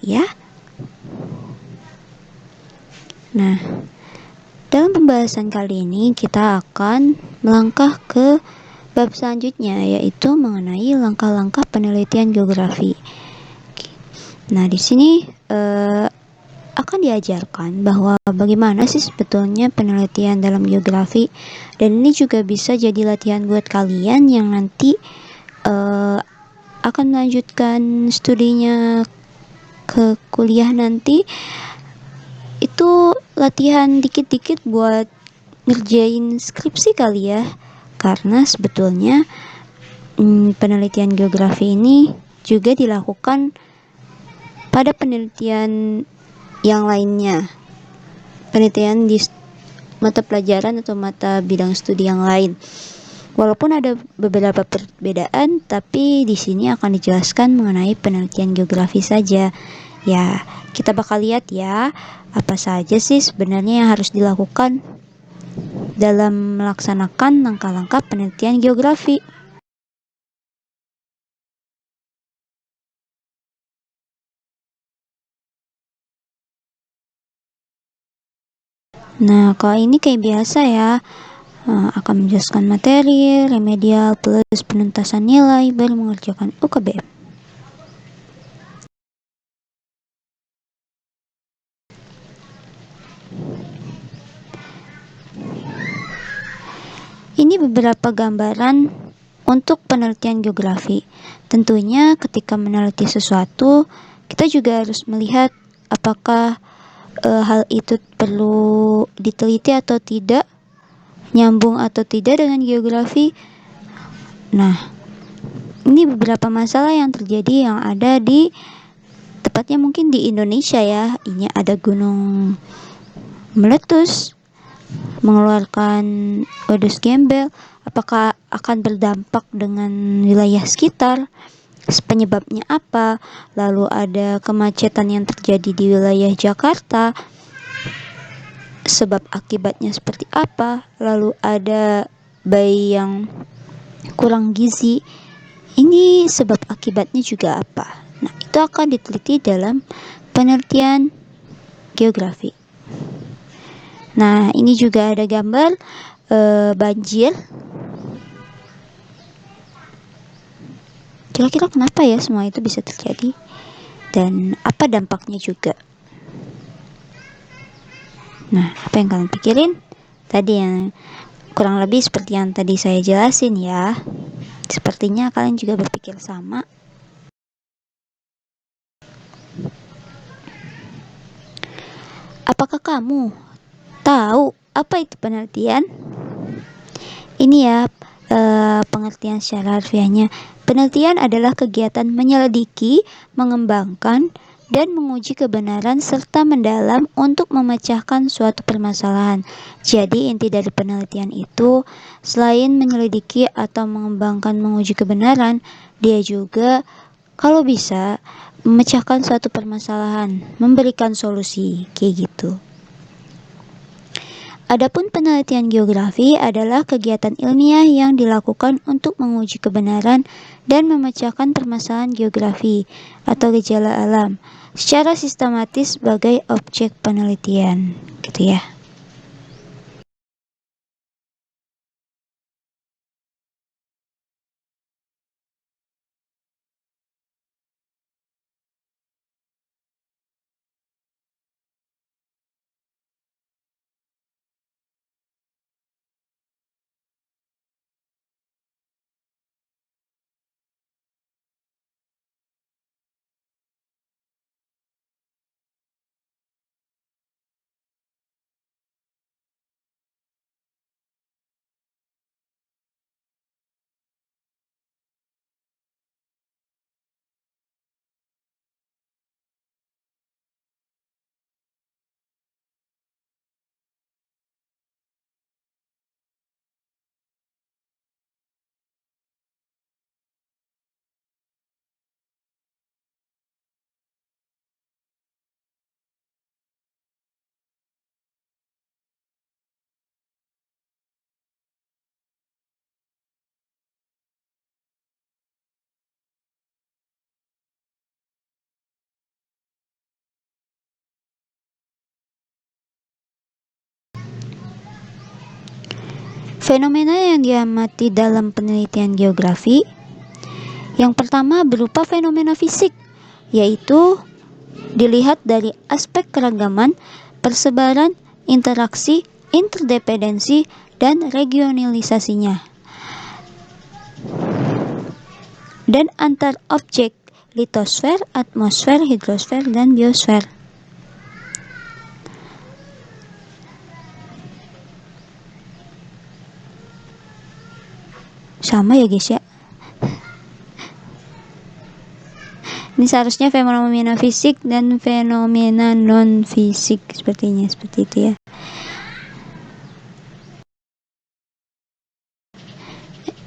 ya. Nah, dalam pembahasan kali ini kita akan melangkah ke bab selanjutnya, yaitu mengenai langkah-langkah penelitian geografi. Nah, di sini akan diajarkan bahwa bagaimana sih sebetulnya penelitian dalam geografi, dan ini juga bisa jadi latihan buat kalian yang nanti akan melanjutkan studinya ke kuliah nanti. Itu latihan dikit-dikit buat ngerjain skripsi kali ya, karena sebetulnya penelitian geografi ini juga dilakukan pada penelitian yang lainnya, penelitian di mata pelajaran atau mata bidang studi yang lain. Walaupun ada beberapa perbedaan, tapi di sini akan dijelaskan mengenai penelitian geografi saja. Ya, kita bakal lihat ya, apa saja sih sebenarnya yang harus dilakukan dalam melaksanakan langkah-langkah penelitian geografi. Nah, kalau ini kayak biasa ya, akan menjelaskan materi, remedial, plus penuntasan nilai, baru mengerjakan UKBM. Ini beberapa gambaran untuk penelitian geografi. Tentunya ketika meneliti sesuatu, kita juga harus melihat apakah hal itu perlu diteliti atau tidak, nyambung atau tidak dengan geografi. Nah, ini beberapa masalah yang terjadi yang ada di tepatnya mungkin di Indonesia ya. Ini ada gunung meletus, mengeluarkan wedus gembel. Apakah akan berdampak dengan wilayah sekitar? Penyebabnya apa? Lalu ada kemacetan yang terjadi di wilayah Jakarta, sebab akibatnya seperti apa? Lalu ada bayi yang kurang gizi, ini sebab akibatnya juga apa? Nah, itu akan diteliti dalam penelitian geografi. Nah, ini juga ada gambar banjir. Kira-kira kenapa ya semua itu bisa terjadi? Dan apa dampaknya juga? Nah, apa yang kalian pikirin? Tadi yang kurang lebih seperti yang tadi saya jelasin ya. Sepertinya kalian juga berpikir sama. Apakah kamu tahu apa itu penelitian? Ini ya pengertian secara harfiahnya. Penelitian adalah kegiatan menyelidiki, mengembangkan, dan menguji kebenaran serta mendalam untuk memecahkan suatu permasalahan. Jadi inti dari penelitian itu selain menyelidiki atau mengembangkan, menguji kebenaran, dia juga kalau bisa memecahkan suatu permasalahan, memberikan solusi kayak gitu. Adapun penelitian geografi adalah kegiatan ilmiah yang dilakukan untuk menguji kebenaran dan memecahkan permasalahan geografi atau gejala alam secara sistematis sebagai objek penelitian, gitu ya. Fenomena yang diamati dalam penelitian geografi yang pertama berupa fenomena fisik, yaitu dilihat dari aspek keragaman, persebaran, interaksi, interdependensi, dan regionalisasinya, dan antar objek litosfer, atmosfer, hidrosfer, dan biosfer. Sama ya guys ya. Ini seharusnya fenomena fisik dan fenomena non fisik sepertinya, seperti itu ya.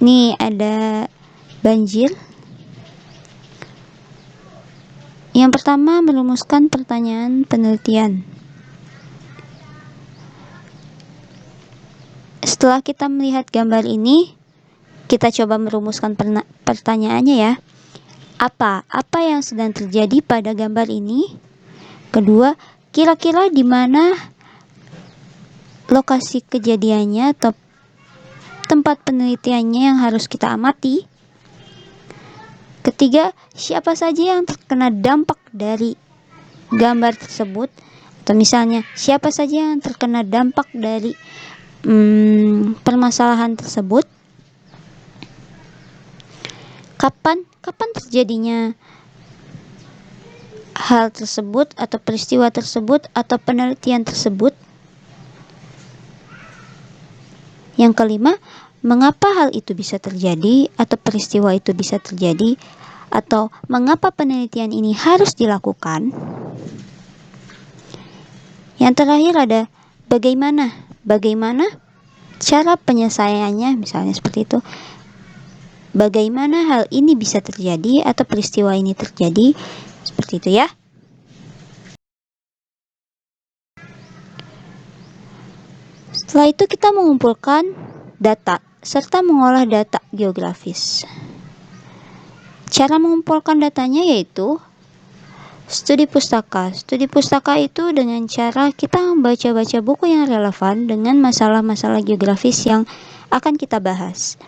Nih ada banjir. Yang pertama merumuskan pertanyaan penelitian. Setelah kita melihat gambar ini, kita coba merumuskan pertanyaannya ya. Apa yang sedang terjadi pada gambar ini? Kedua, kira-kira di mana lokasi kejadiannya atau tempat penelitiannya yang harus kita amati? Ketiga, siapa saja yang terkena dampak dari gambar tersebut? Atau misalnya, siapa saja yang terkena dampak dari permasalahan tersebut? Kapan terjadinya hal tersebut atau peristiwa tersebut atau penelitian tersebut? Yang kelima, mengapa hal itu bisa terjadi atau peristiwa itu bisa terjadi, atau mengapa penelitian ini harus dilakukan? Yang terakhir ada bagaimana cara penyelesaiannya, misalnya seperti itu. Bagaimana hal ini bisa terjadi atau peristiwa ini terjadi, seperti itu ya. Setelah itu kita mengumpulkan data serta mengolah data geografis. Cara mengumpulkan datanya yaitu studi pustaka. Studi pustaka itu dengan cara kita membaca-baca buku yang relevan dengan masalah-masalah geografis yang akan kita bahas.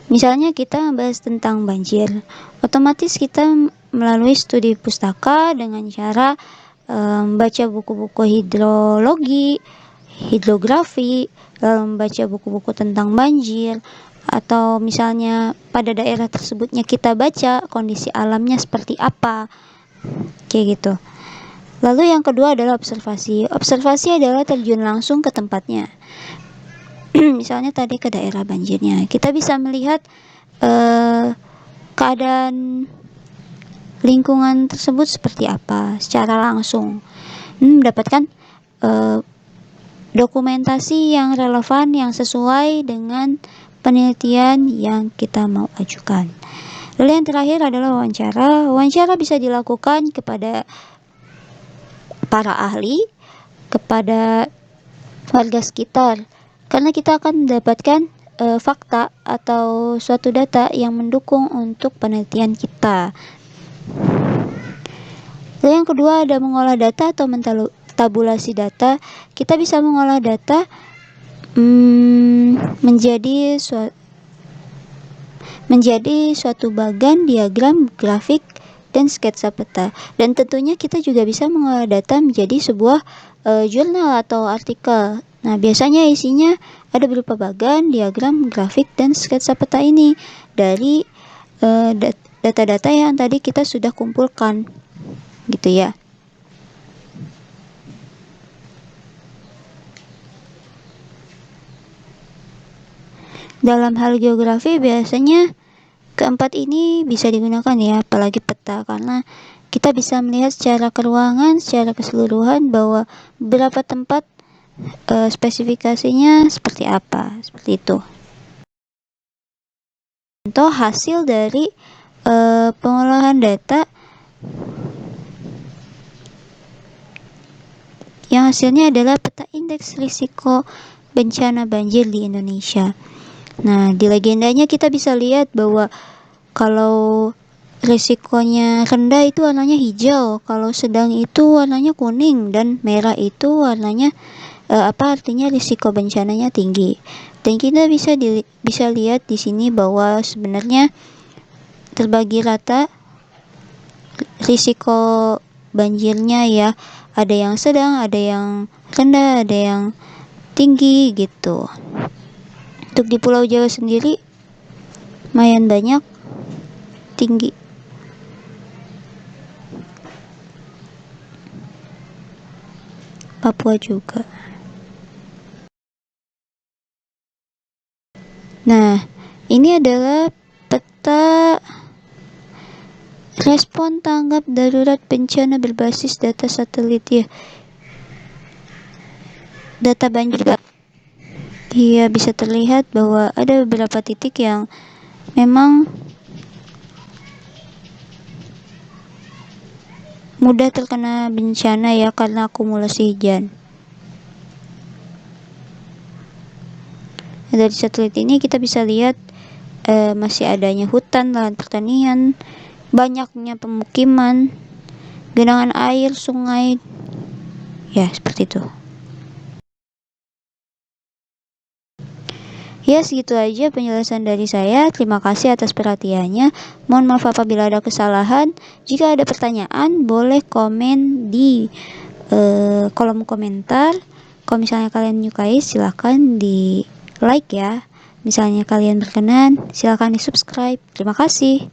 Misalnya kita membahas tentang banjir, otomatis kita melalui studi pustaka dengan cara membaca buku-buku hidrologi, hidrografi, membaca buku-buku tentang banjir, atau misalnya pada daerah tersebutnya kita baca kondisi alamnya seperti apa, kayak gitu. Lalu yang kedua adalah observasi. Observasi adalah terjun langsung ke tempatnya. Misalnya tadi ke daerah banjirnya, kita bisa melihat keadaan lingkungan tersebut seperti apa secara langsung, mendapatkan dokumentasi yang relevan yang sesuai dengan penelitian yang kita mau ajukan. Lalu yang terakhir adalah wawancara. Wawancara bisa dilakukan kepada para ahli, kepada warga sekitar, karena kita akan mendapatkan fakta atau suatu data yang mendukung untuk penelitian kita. Lalu yang kedua ada mengolah data atau mentabulasi data. Kita bisa mengolah data menjadi suatu bagan, diagram, grafik, dan sketsa peta. Dan tentunya kita juga bisa mengolah data menjadi sebuah jurnal atau artikel. Nah, biasanya isinya ada berupa bagan, diagram, grafik, dan sketsa peta ini dari data-data yang tadi kita sudah kumpulkan, gitu ya. Dalam hal geografi biasanya keempat ini bisa digunakan ya, apalagi peta, karena kita bisa melihat secara keruangan, secara keseluruhan bahwa beberapa tempat spesifikasinya seperti apa, seperti itu. Contoh hasil dari pengolahan data yang hasilnya adalah peta indeks risiko bencana banjir di Indonesia. Nah, di legendanya kita bisa lihat bahwa kalau risikonya rendah itu warnanya hijau, kalau sedang itu warnanya kuning, dan merah itu warnanya apa artinya risiko bencananya tinggi. Dan kita bisa lihat di sini bahwa sebenarnya terbagi rata risiko banjirnya ya. Ada yang sedang, ada yang rendah, ada yang tinggi gitu. Untuk di Pulau Jawa sendiri lumayan banyak tinggi. Papua juga. Nah, ini adalah peta respon tanggap darurat bencana berbasis data satelit ya. Data banjir. Iya, bisa terlihat bahwa ada beberapa titik yang memang mudah terkena bencana ya karena akumulasi hujan. Dari satelit ini kita bisa lihat masih adanya hutan, lahan pertanian, banyaknya pemukiman, genangan air, sungai, ya seperti itu. Ya, segitu aja penjelasan dari saya. Terima kasih atas perhatiannya. Mohon maaf apabila ada kesalahan. Jika ada pertanyaan, boleh komen di kolom komentar. Kalau misalnya kalian menyukai, silahkan di like ya. Misalnya kalian berkenan, silahkan di subscribe. Terima kasih.